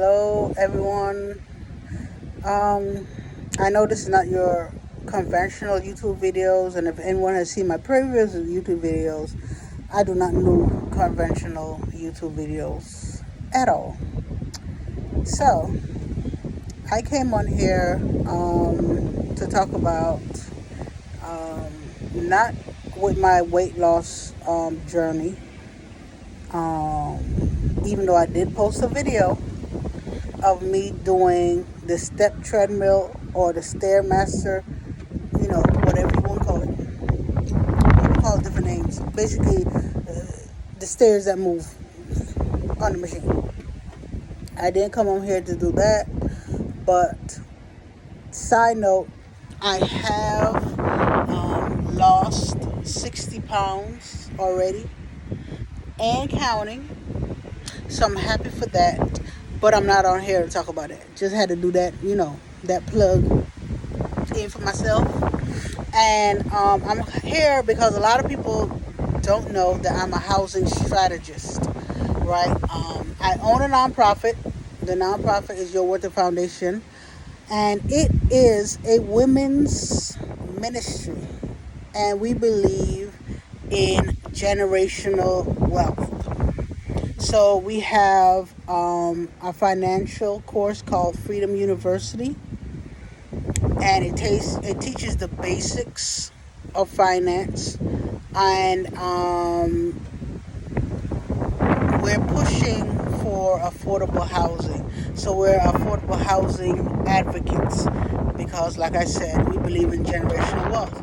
Hello, everyone. I know this is not your conventional YouTube videos, and if anyone has seen my previous YouTube videos, I do not do conventional YouTube videos at all. So, I came on here to talk about not with my weight loss journey, even though I did post a video of me doing the step treadmill or the stairmaster, whatever you want to call it. People call it different names. Basically, the stairs that move on the machine. I didn't come on here to do that, but side note, I have lost 60 pounds already and counting, so I'm happy for that. But I'm not on here to talk about it. Just had to do that, that plug in for myself. And I'm here because a lot of people don't know that I'm a housing strategist, right? I own a nonprofit. The nonprofit is Your Worth Foundation, and it is a women's ministry. And we believe in generational wealth. So we have a financial course called Freedom University, and it teaches the basics of finance, and we're pushing for affordable housing. So we're affordable housing advocates because, like I said, we believe in generational wealth.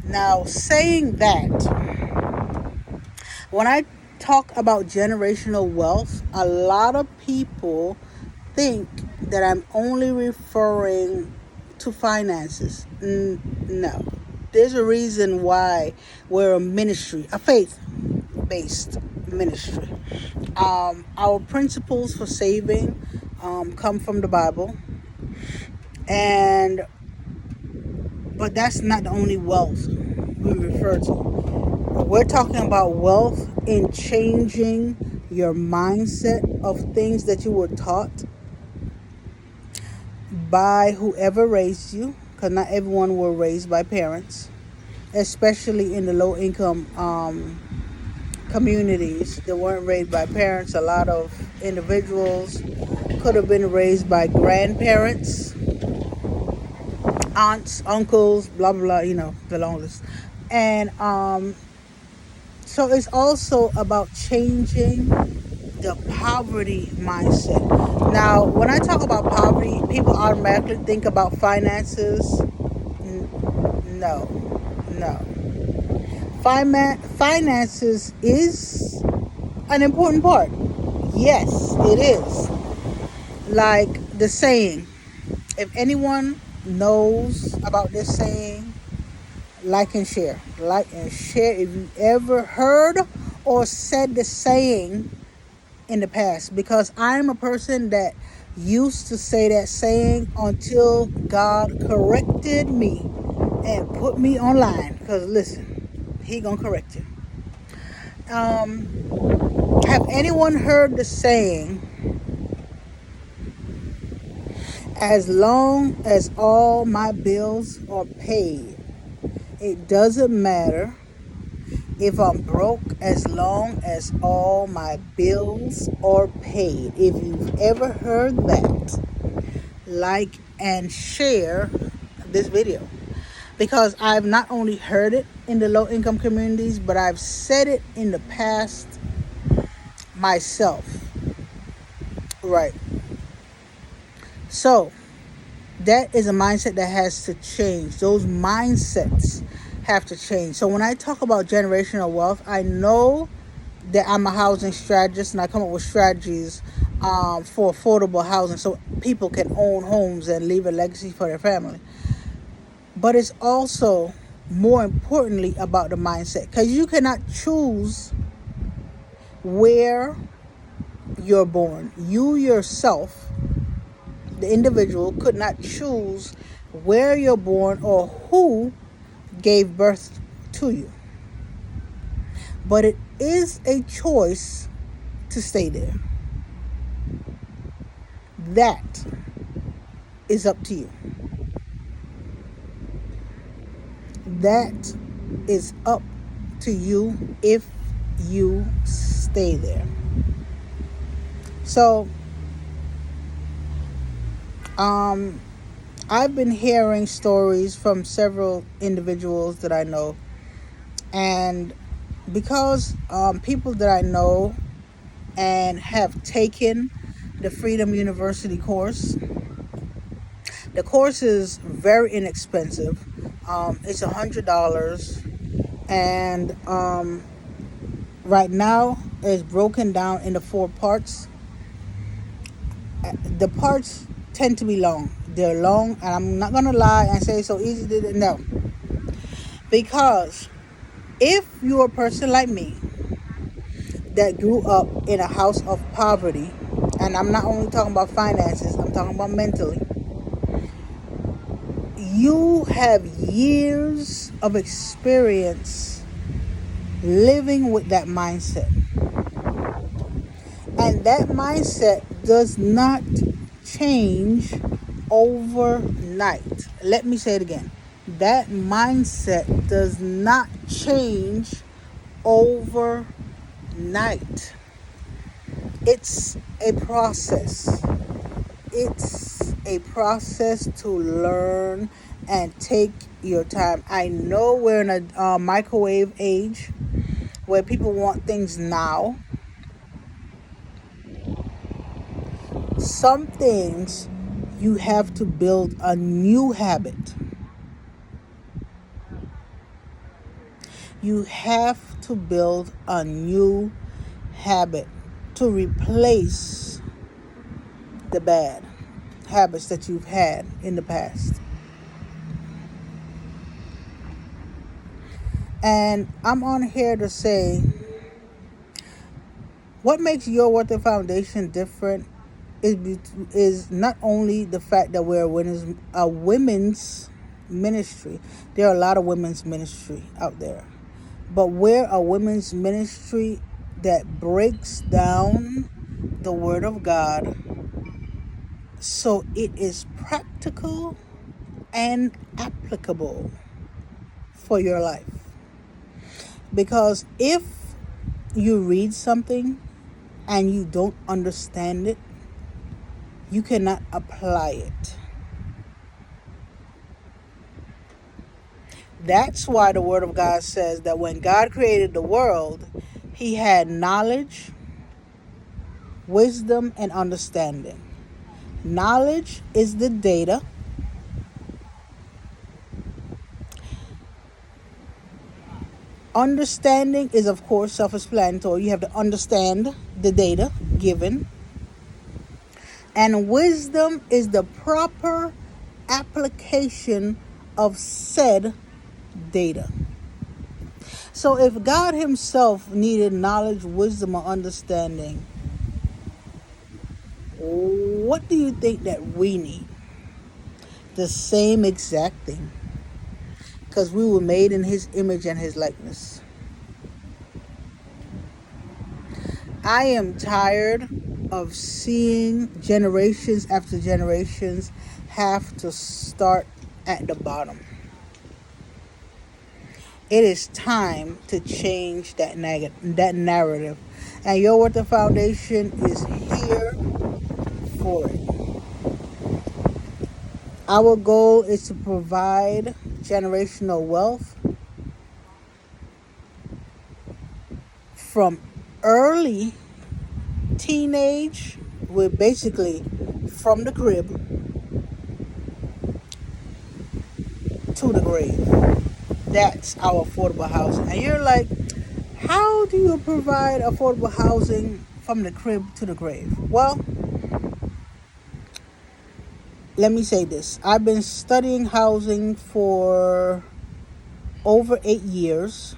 Now, saying that, when I talk about generational wealth, a lot of people think that I'm only referring to finances. No. There's a reason why we're a ministry, a faith-based ministry. Our principles for saving come from the Bible, but that's not the only wealth we refer to. We're talking about wealth in changing your mindset of things that you were taught by whoever raised you, because not everyone were raised by parents, especially in the low-income communities. They weren't raised by parents. A lot of individuals could have been raised by grandparents, aunts, uncles, blah, blah, the long list. And so it's also about changing the poverty mindset. Now, when I talk about poverty, people automatically think about finances. No. Finances is an important part. Yes, it is. Like the saying, if anyone knows about this saying, like and share. Like and share if you ever heard or said the saying in the past. Because I'm a person that used to say that saying until God corrected me and put me online. Because listen, He gonna correct you. Have anyone heard the saying, as long as all my bills are paid, it doesn't matter if I'm broke, as long as all my bills are paid? If you've ever heard that, like and share this video. Because I've not only heard it in the low-income communities, but I've said it in the past myself. Right. So, that is a mindset that has to change. Those mindsets have to change. So when I talk about generational wealth, I know that I'm a housing strategist, and I come up with strategies for affordable housing so people can own homes and leave a legacy for their family. But it's also, more importantly, about the mindset, because you cannot choose where you're born. You yourself, the individual, could not choose where you're born or who gave birth to you. But it is a choice to stay there. That is up to you. That is up to you if you stay there. So, I've been hearing stories from several individuals that I know, and because people that I know and have taken the Freedom University course, the course is very inexpensive. It's $100, and right now it's broken down into 4 parts. The parts tend to be long. They're long, and I'm not gonna lie and say it's so easy to no. Because if you're a person like me that grew up in a house of poverty, and I'm not only talking about finances, I'm talking about mentally, you have years of experience living with that mindset. And that mindset does not change overnight. Let me say it again. That mindset does not change overnight. It's a process. It's a process to learn and take your time. I know we're in a microwave age where people want things now. Some things you have to build a new habit. You have to build a new habit to replace the bad habits that you've had in the past. And I'm on here to say, what makes Your Worth It Foundation different is not only the fact that we're a women's ministry. There are a lot of women's ministry out there, but we're a women's ministry that breaks down the Word of God so it is practical and applicable for your life. Because if you read something and you don't understand it, you cannot apply it. That's why the Word of God says that when God created the world, He had knowledge, wisdom, and understanding. Knowledge is the data. Understanding is, of course, self-explanatory. You have to understand the data given. And wisdom is the proper application of said data. So if God Himself needed knowledge, wisdom, or understanding, what do you think that we need? The same exact thing. Because we were made in His image and His likeness. I am tired of seeing generations after generations have to start at the bottom. It is time to change that narrative. And Your Worth It Foundation is here for it. Our goal is to provide generational wealth from early teenage, we're basically from the crib to the grave. That's our affordable housing. And you're like, how do you provide affordable housing from the crib to the grave? Well, let me say this. I've been studying housing for over 8 years.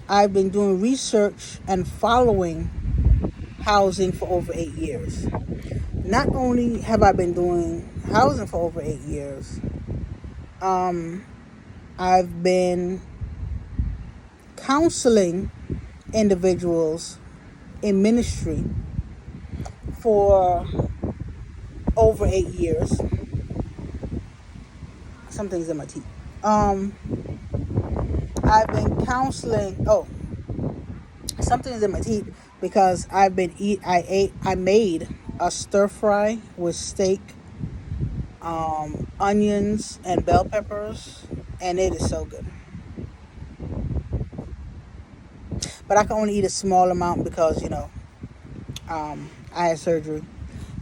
I've been doing research and following housing for over 8 years. Not only have I been doing housing for over 8 years, I've been counseling individuals in ministry for over 8 years. Something's in my teeth. I've been counseling. Oh, something's in my teeth because I made a stir fry with steak, onions, and bell peppers, and it is so good. But I can only eat a small amount because I had surgery.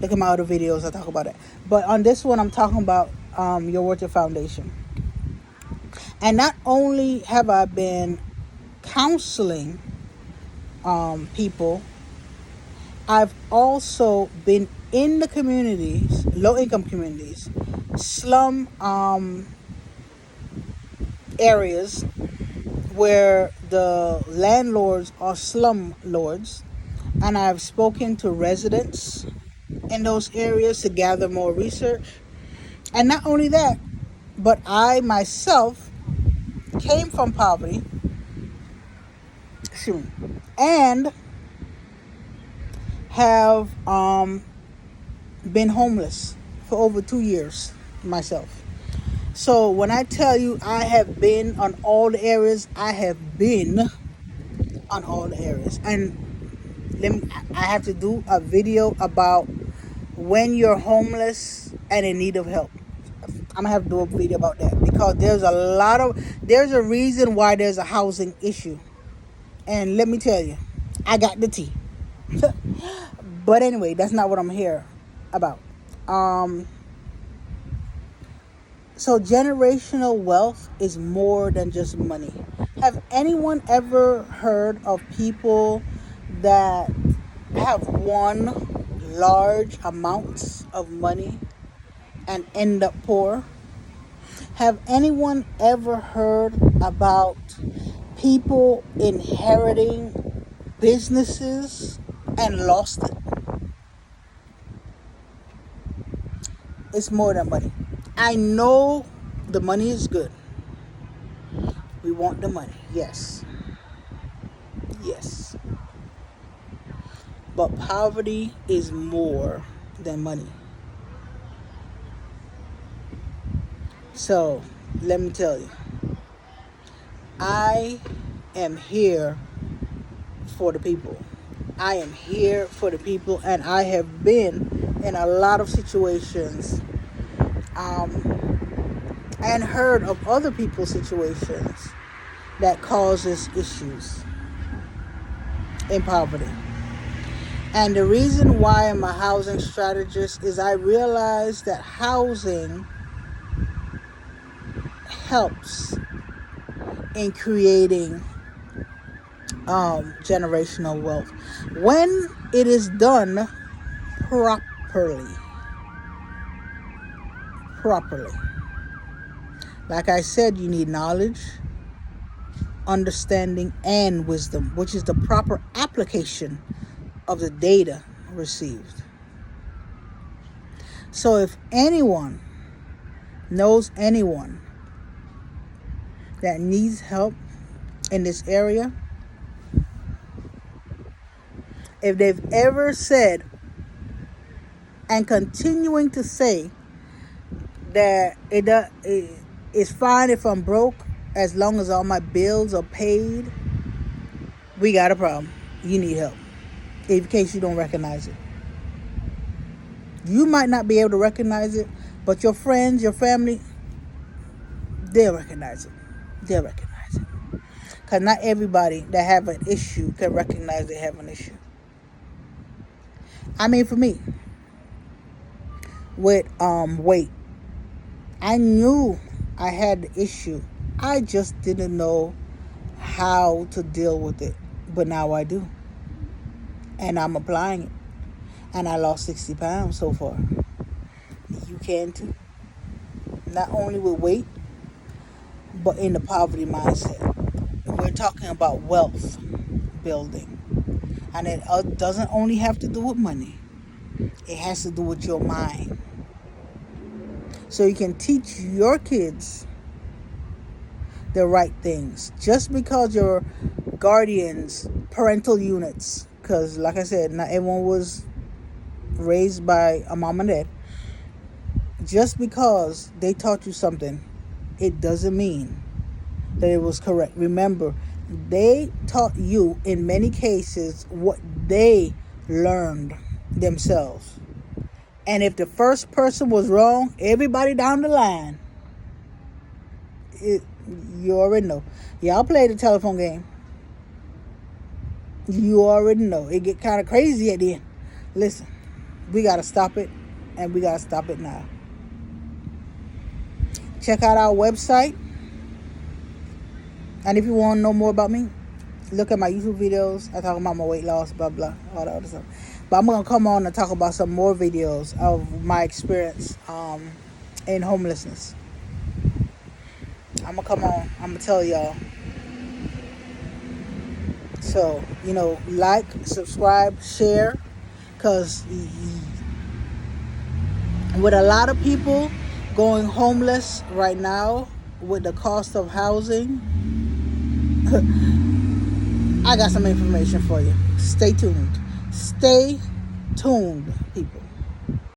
Look at my other videos, I talk about it. But on this one, I'm talking about Your Worth Your Foundation. And not only have I been counseling people, I've also been in the communities, low-income communities, slum areas where the landlords are slum lords, and I've spoken to residents in those areas to gather more research. And not only that, but I myself came from poverty, and have been homeless for over 2 years myself. So when I tell you I have been on all the areas, I have been on all the areas. And I have to do a video about when you're homeless and in need of help. I'm gonna have to do a video about that because there's a reason why there's a housing issue. And let me tell you, I got the tea. But anyway, that's not what I'm here about. So generational wealth is more than just money. Have anyone ever heard of people that have won large amounts of money and end up poor? Have anyone ever heard about people inheriting businesses and lost it? It's more than money. I know the money is good. We want the money. Yes. Yes. But poverty is more than money. So, let me tell you. I am here for the people. I am here for the people, and I have been in a lot of situations and heard of other people's situations that causes issues in poverty. And the reason why I'm a housing strategist is I realize that housing helps in creating generational wealth when it is done properly. Like I said, you need knowledge, understanding, and wisdom, which is the proper application of the data received. So if anyone knows anyone that needs help in this area, if they've ever said and continuing to say that it's fine if I'm broke as long as all my bills are paid, we got a problem. You need help. In case you don't recognize it. You might not be able to recognize it, but your friends, your family, they'll recognize it. They'll recognize it. Because not everybody that have an issue can recognize they have an issue. I mean, for me, with weight, I knew I had the issue. I just didn't know how to deal with it. But now I do. And I'm applying it. And I lost 60 pounds so far. You can too. Not only with weight, but in the poverty mindset. We're talking about wealth building. And it doesn't only have to do with money. It has to do with your mind. So you can teach your kids the right things. Just because your guardians, parental units, because like I said, not everyone was raised by a mom and dad, just because they taught you something, it doesn't mean that it was correct. Remember, they taught you, in many cases, what they learned themselves. And if the first person was wrong, everybody down the line, you already know. Y'all play the telephone game. You already know. It get kind of crazy at the end. Listen, we got to stop it, and we got to stop it now. Check out our website. And if you want to know more about me, look at my YouTube videos. I talk about my weight loss, blah, blah, all that other stuff. But I'm going to come on and talk about some more videos of my experience in homelessness. I'm going to come on. I'm going to tell y'all. So, like, subscribe, share. Because with a lot of people going homeless right now with the cost of housing, I got some information for you. Stay tuned. Stay tuned, people.